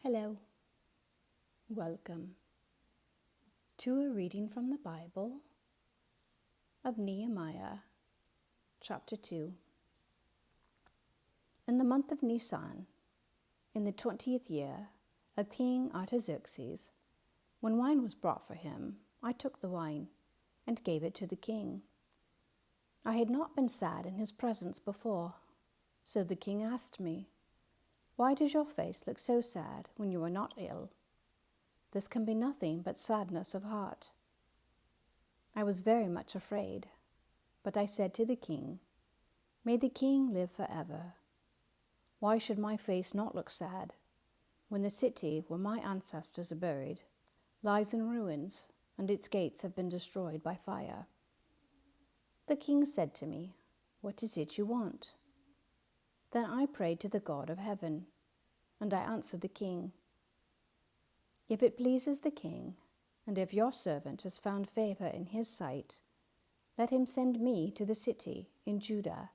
Hello. Welcome to a reading from the Bible of Nehemiah Chapter 2. In the month of Nisan, in the 20th year of King Artaxerxes, when wine was brought for him, I took the wine and gave it to the king. I had not been sad in his presence before, so the king asked me, "Why does your face look so sad when you are not ill? This can be nothing but sadness of heart." I was very much afraid, but I said to the king, "May the king live forever. Why should my face not look sad when the city where my ancestors are buried lies in ruins and its gates have been destroyed by fire?" The king said to me, "What is it you want?" Then I prayed to the God of heaven, and I answered the king, "If it pleases the king, and if your servant has found favor in his sight, let him send me to the city in Judah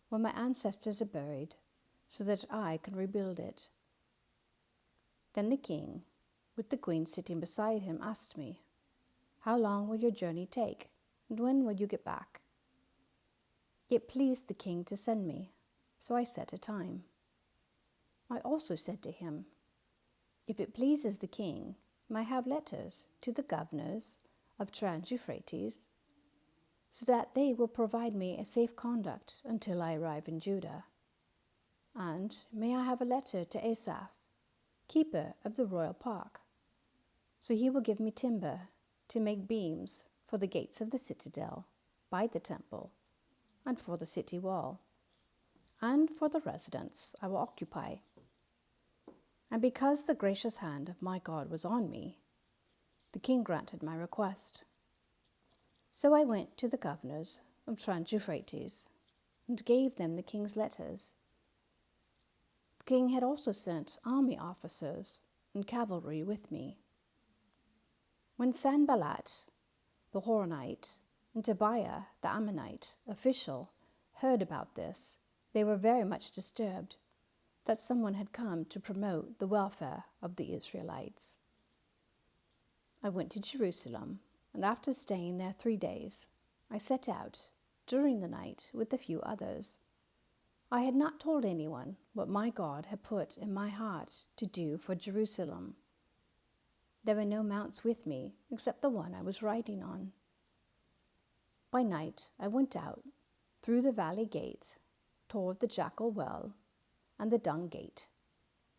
where my ancestors are buried, so that I can rebuild it." Then the king, with the queen sitting beside him, asked me, "How long will your journey take, and when will you get back?" It pleased the king to send me, so I set a time. I also said to him, "If it pleases the king, may I have letters to the governors of Trans-Euphrates, so that they will provide me a safe conduct until I arrive in Judah? And may I have a letter to Asaph, keeper of the royal park, so he will give me timber to make beams for the gates of the citadel, by the temple, and for the city wall, and for the residence I will occupy." And because the gracious hand of my God was on me, the king granted my request. So I went to the governors of Trans-Euphrates and gave them the king's letters. The king had also sent army officers and cavalry with me. When Sanballat the Horonite and Tobiah the Ammonite official heard about this, they were very much disturbed that someone had come to promote the welfare of the Israelites. I went to Jerusalem, and after staying there 3 days, I set out during the night with a few others. I had not told anyone what my God had put in my heart to do for Jerusalem. There were no mounts with me except the one I was riding on. By night I went out through the valley gate toward the Jackal Well and the Dung Gate,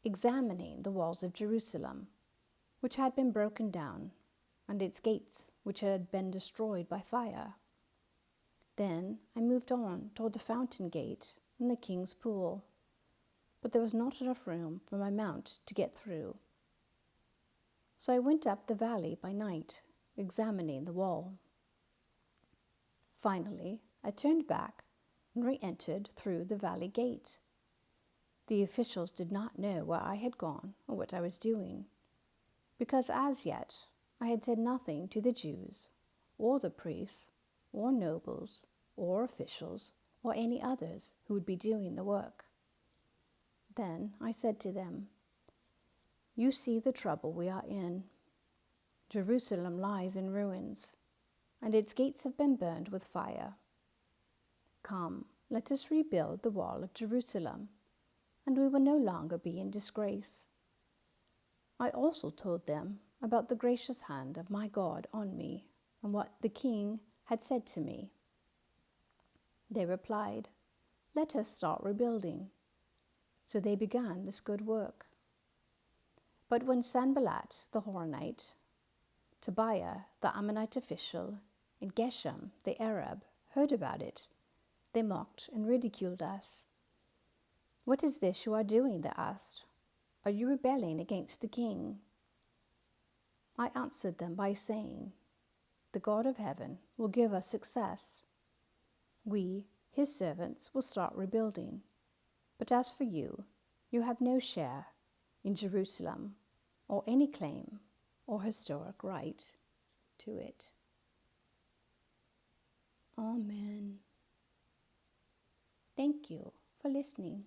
examining the walls of Jerusalem, which had been broken down, and its gates, which had been destroyed by fire. Then I moved on toward the Fountain Gate and the King's Pool, but there was not enough room for my mount to get through. So I went up the valley by night, examining the wall. Finally, I turned back and re-entered through the valley gate. The officials did not know where I had gone or what I was doing, because as yet I had said nothing to the Jews, or the priests, or nobles, or officials, or any others who would be doing the work. Then I said to them, "You see the trouble we are in. Jerusalem lies in ruins, and its gates have been burned with fire. Come, let us rebuild the wall of Jerusalem, and we will no longer be in disgrace." I also told them about the gracious hand of my God on me and what the king had said to me. They replied, "Let us start rebuilding." So they began this good work. But when Sanballat the Horonite, Tobiah the Ammonite official, and Geshem the Arab heard about it, they mocked and ridiculed us. "What is this you are doing?" they asked. "Are you rebelling against the king?" I answered them by saying, "The God of heaven will give us success. We, his servants, will start rebuilding. But as for you, you have no share in Jerusalem or any claim or historic right to it." Amen. Thank you for listening.